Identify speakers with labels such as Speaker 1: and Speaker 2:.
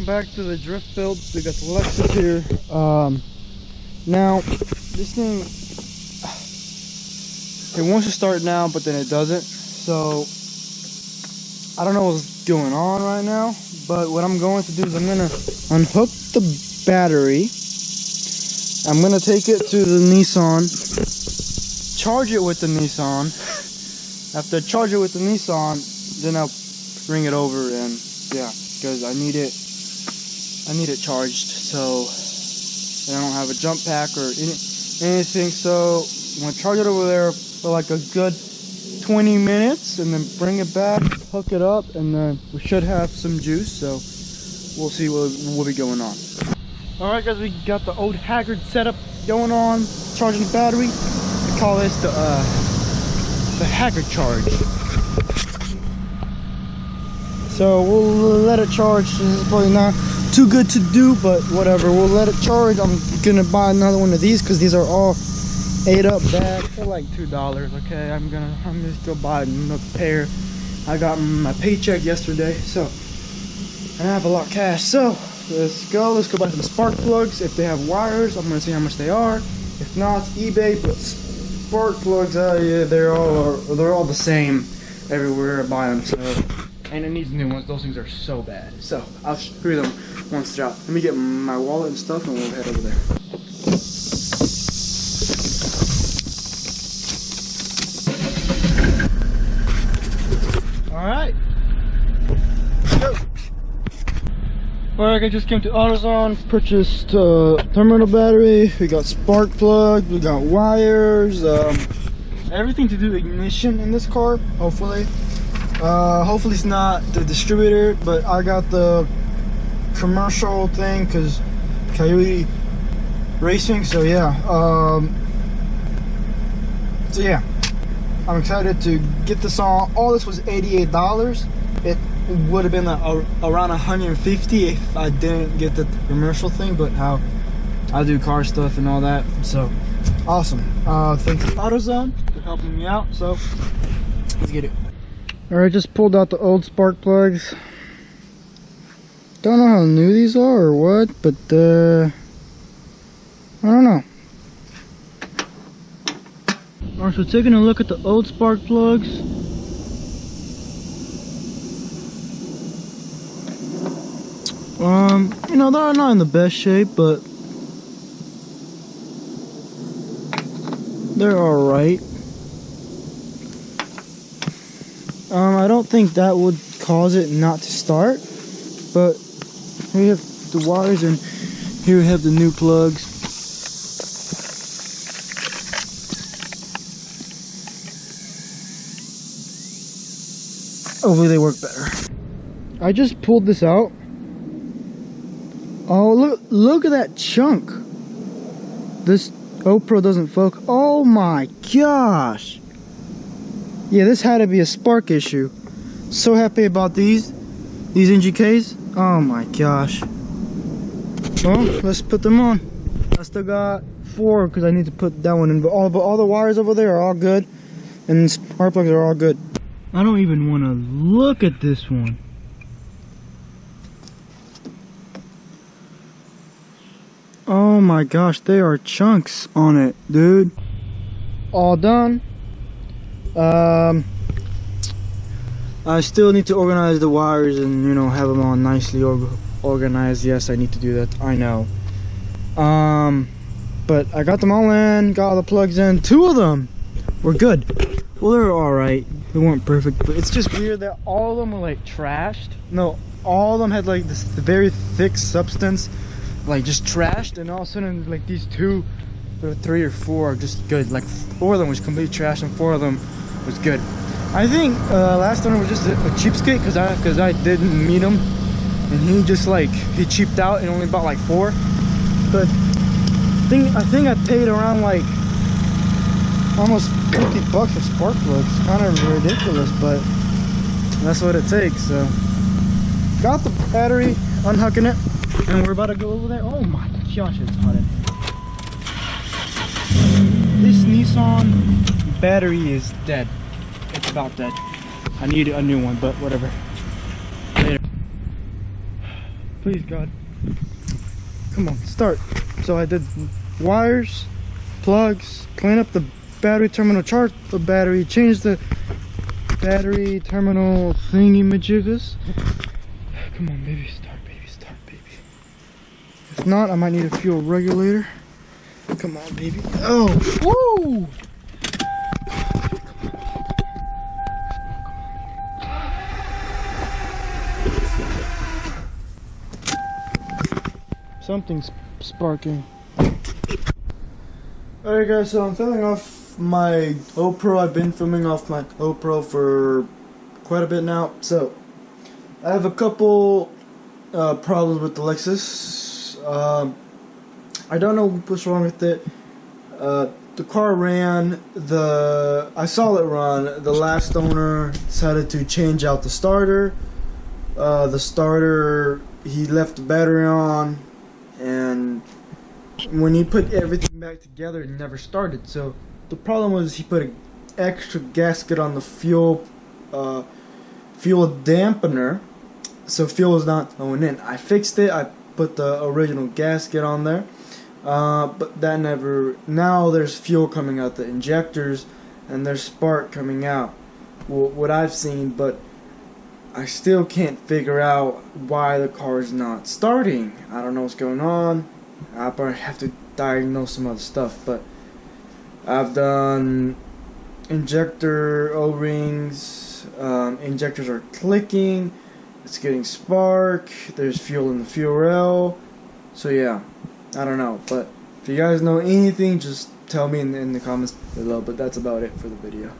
Speaker 1: back to the drift build. We got the Lexus here. Now this thing, it wants to start now, but then it doesn't. So I don't know what's going on right now, but what I'm going to do is I'm gonna unhook the battery. I'm gonna take it to the Nissan, charge it with the Nissan. After I charge it with the Nissan, then I'll bring it over, and yeah, because I need it charged, so I don't have a jump pack or anything. So I'm gonna charge it over there for like a good 20 minutes, and then bring it back, hook it up, and then we should have some juice. So we'll see what will be going on. All right, guys, we got the old Haggard setup going on, charging the battery. We call this the Haggard charge. So we'll let it charge. This is probably not too good to do, but whatever, we'll let it charge. I'm gonna buy another one of these because these are all 8-up bags. They're like $2. Okay, I'm just gonna buy another pair. I got my paycheck yesterday, so I have a lot of cash. So let's go buy some spark plugs. If they have wires, I'm gonna see how much they are. If not, eBay. But spark plugs, yeah, they're all the same everywhere I buy them. So, and it needs new ones. Those things are so bad. So I'll screw them once they're out. Let me get my wallet and stuff, and we'll head over there. All right, let's go. Alright, I just came to AutoZone, purchased terminal battery. We got spark plug, we got wires, everything to do with ignition in this car. Hopefully it's not the distributor, but I got the commercial thing because Coyote Racing. So yeah, I'm excited to get this on. All this was $88. It would have been around 150 if I didn't get the commercial thing, but how I do car stuff and all that. So awesome. Thanks to AutoZone for helping me out. So let's get it. All right, just pulled out the old spark plugs. Don't know how new these are or what, but I don't know. Alright, so taking a look at the old spark plugs. You know, they're not in the best shape, but they're alright. I don't think that would cause it not to start, but here we have the wires, and here we have the new plugs. Hopefully they work better. I just pulled this out. Oh, look at that chunk. This GoPro doesn't focus. Oh my gosh. Yeah, this had to be a spark issue. So happy about these NGKs. Oh my gosh. Well, let's put them on. I still got 4 because I need to put that one in. But all the wires over there are all good, and spark plugs are all good. I don't even want to look at this one. Oh my gosh, there are chunks on it, dude. All done. I still need to organize the wires and, you know, have them all nicely organized. Yes, I need to do that, I know. But I got them all in, got all the plugs in. 2 of them were good. Well, they were alright. They weren't perfect, but it's just weird that all of them were like trashed. No, all of them had like this very thick substance, like just trashed, and all of a sudden like these 2 or 3 or 4 are just good. Like 4 of them was complete trash and 4 of them was good. I think last owner was just a cheapskate because I didn't meet him, and he just like he cheaped out and only bought like 4. But I think I paid around like almost 50 bucks for spark plugs. Kind of ridiculous, but that's what it takes. So got the battery, unhooking it, and we're about to go over there. Oh my gosh, it's hot in here. This Nissan battery is dead. It's about dead. I need a new one, but whatever. Later. Please, God. Come on, start. So I did wires, plugs, clean up the battery terminal, charge the battery, change the battery terminal thingy majigas. Come on, baby, start, baby. If not, I might need a fuel regulator. Come on, baby. Oh, woo! Something's sparking. Alright guys, so I'm filming off my GoPro. I've been filming off my GoPro for quite a bit now. So, I have a couple problems with the Lexus. I don't know what's wrong with it. The car ran, I saw it run. The last owner decided to change out the starter. The starter, he left the battery on, and when he put everything back together, it never started. So the problem was he put an extra gasket on the fuel dampener, so fuel was not going in. I fixed it. I put the original gasket on there, but that never. Now there's fuel coming out the injectors, and there's spark coming out. What I've seen, but I still can't figure out why the car is not starting. I don't know what's going on. I probably have to diagnose some other stuff, but I've done injector O-rings. Injectors are clicking. It's getting spark. There's fuel in the fuel rail. So yeah, I don't know. But if you guys know anything, just tell me in the comments below. But that's about it for the video.